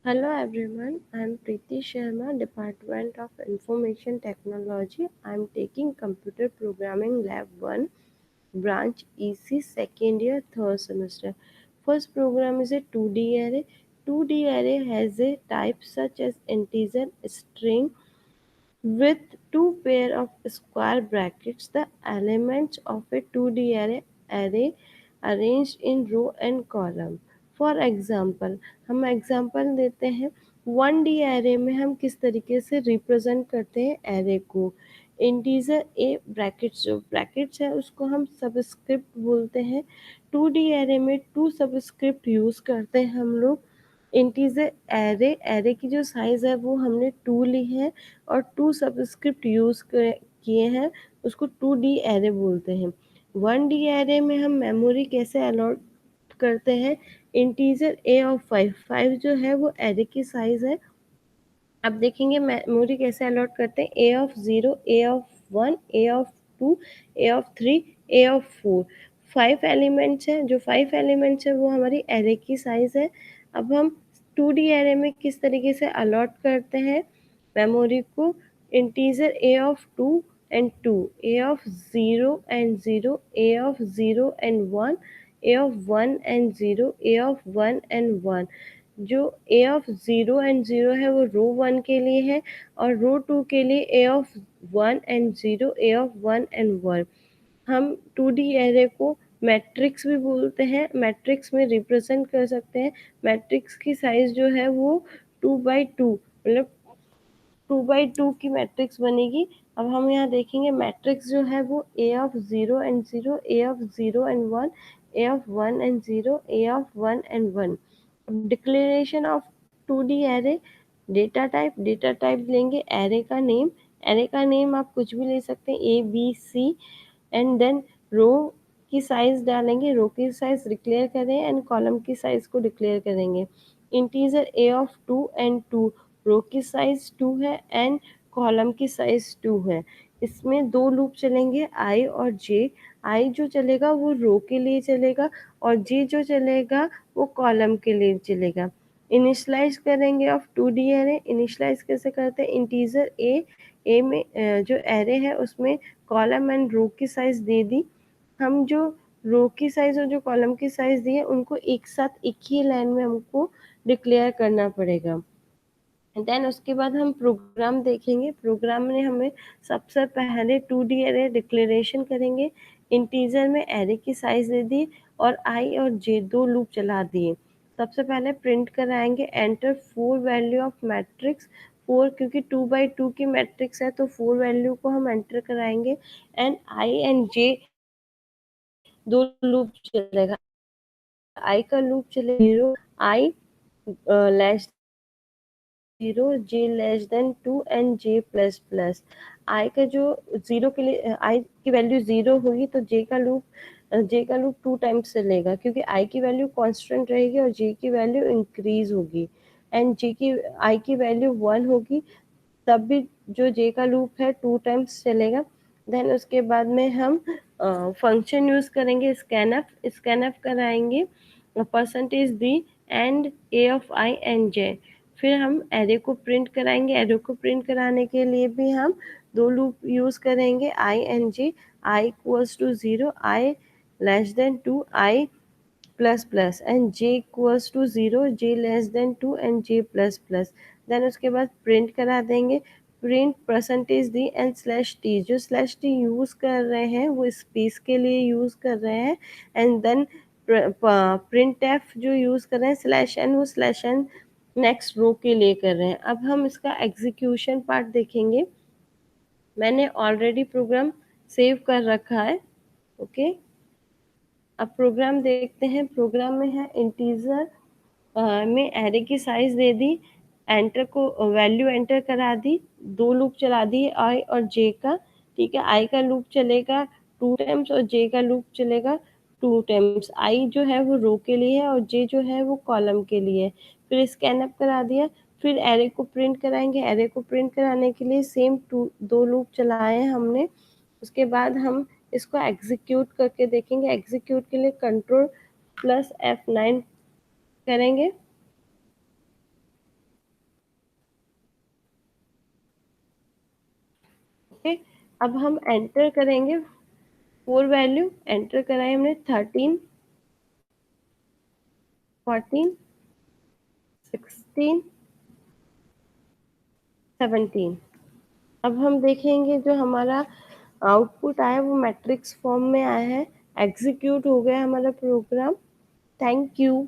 Hello everyone, I am Preeti Sharma, Department of Information Technology. I am taking Computer Programming Lab 1, Branch EC, second year, third semester. First program is a 2D array. 2D array has a type such as integer, string, with two pair of square brackets. The elements of a 2D array arranged in row and column. For example, हम example देते हैं 1D array में हम किस तरीके से represent करते हैं array को. इंटीजर ए ब्रैकेट्स, जो ब्रैकेट्स है उसको हम सबस्क्रिप्ट बोलते हैं. 2D array में टू सबस्क्रिप्ट यूज करते हैं हम लोग. इंटीजर एरे की जो साइज है वो हमने 2 ली है और टू सबस्क्रिप्ट यूज किए हैं, उसको 2D एरे बोलते हैं. 1D एरे में हम मेमोरी कैसे अलॉट करते हैं. इंटीजर ए ऑफ 5, 5 जो है वो एरे की साइज है. अब देखेंगे मेमोरी कैसे अलॉट करते हैं. A of 0, A of 1, A of 2, A of 3, A of 4. 5 elements हैं. जो 5 एलिमेंट्स है वो हमारी एरे की साइज है. अब हम 2D एरे में किस तरीके से अलॉट करते हैं मेमोरी को. Integer A of 2 and 2, A of 0 and 0, A of 0 and 1, A of 1 and 0, A of 1 and 1. जो ए ऑफ 0 एंड 0 है वो रो 1 के लिए है और रो 2 के लिए A of 1 and 0, A of 1 and 1. हम 2D एरे को मैट्रिक्स भी बोलते हैं. मैट्रिक्स में रिप्रेजेंट कर सकते हैं. मैट्रिक्स की साइज जो है वो 2x2, मतलब 2x2 की मैट्रिक्स बनेगी. अब हम यहाँ देखेंगे मैट्रिक्स जो है वो A of 0 and 0, A of 0 and 1, A of 1 and 0, A of 1 and 1. Declaration of 2D array. Data type लेंगे एरे का नेम. एरे का नेम आप कुछ भी ले सकते हैं, A B C. And then row की साइज डालेंगे, रो की साइज डिक्लेयर करें एंड कॉलम की साइज को डिक्लेयर करेंगे. इंटीजर ए ऑफ 2 एंड 2, रो की साइज 2 है एंड कॉलम की साइज 2 है. इसमें दो लूप चलेंगे, आई और जे. आई जो चलेगा वो रो के लिए चलेगा और जे जो चलेगा वो कॉलम के लिए चलेगा. इनिशलाइज करेंगे ऑफ 2D एरे. इनिशलाइज कैसे करते हैं. इंटीजर ए में जो एरे है उसमें कॉलम एंड रो की साइज दे दी. हम जो रो की साइज और जो कॉलम की साइज दी है उनको एक साथ एक ही लाइन में हमको डिक्लेयर करना पड़ेगा. देन उसके बाद हम प्रोग्राम देखेंगे. प्रोग्राम में हमें सबसे पहले 2D एरे डिक्लेरेशन करेंगे. इंटीजर में एरे की साइज दे दी और आई और जे दो लूप चला दिए. सबसे पहले प्रिंट कराएंगे एंटर 4 वैल्यू ऑफ मैट्रिक्स. 4 क्योंकि 2x2 की मैट्रिक्स है तो 4 वैल्यू को हम एंटर कराएंगे. एंड आई एंड जे दो लूप चलेगा. आई का लूप चलेगा 0, I less 0, J less than 2 and J plus plus. I का जो 0 के लिए आई की वैल्यू 0 होगी तो जे का लूप 2 टाइम्स चलेगा क्योंकि आई की वैल्यू कांस्टेंट रहेगी और जे की वैल्यू इंक्रीज होगी. एंड जे की आई की वैल्यू 1 होगी तब भी जो जे का लूप है 2 टाइम्स चलेगा. देन उसके बाद में हम फंक्शन यूज करेंगे स्कैनफ. स्कैनफ कराएंगे percentage D and A of I and J. फिर हम एरे को प्रिंट कराएंगे. एरे को प्रिंट कराने के लिए भी हम दो लूप यूज करेंगे I and J. I equals to 0, I less than 2, I plus plus and J equals to 0, J less than 2 and J plus plus. Then उसके बाद प्रिंट करा देंगे. Print percentage D and slash T. जो slash T use कर रहे हैं वो space के लिए यूज कर रहे हैं. एंड देन प्रिंट एफ जो यूज कर रहे हैं स्लैश एन, वो स्लैश एन नेक्स्ट रो के लिए कर रहे हैं. अब हम इसका एग्जीक्यूशन पार्ट देखेंगे. मैंने ऑलरेडी प्रोग्राम सेव कर रखा है. ओके, अब प्रोग्राम देखते हैं. प्रोग्राम में है इंटीजर में एरे की साइज दे दी, एंटर को वैल्यू एंटर करा दी, दो लूप चला दिए आई और जे का. ठीक है, आई का लूप चलेगा 2 टाइम्स और जे का लूप चलेगा 2 टाइम्स. आई जो है वो रो के लिए है और जे जो है वो कॉलम के लिए है. फिर स्कैन अप करा दिया. फिर एरे को प्रिंट कराएंगे. एरे को प्रिंट कराने के लिए सेम दो लूप चलाए हैं हमने. उसके बाद हम इसको एग्जीक्यूट करके देखेंगे. एग्जीक्यूट के लिए कंट्रोल प्लस F9 करेंगे. अब हम एंटर करेंगे 4 वैल्यू, एंटर कराई हमने 13, 14, 16, 17। अब हम देखेंगे जो हमारा आउटपुट आया वो मैट्रिक्स फॉर्म में आया है। एग्जीक्यूट हो गया हमारा प्रोग्राम। Thank you.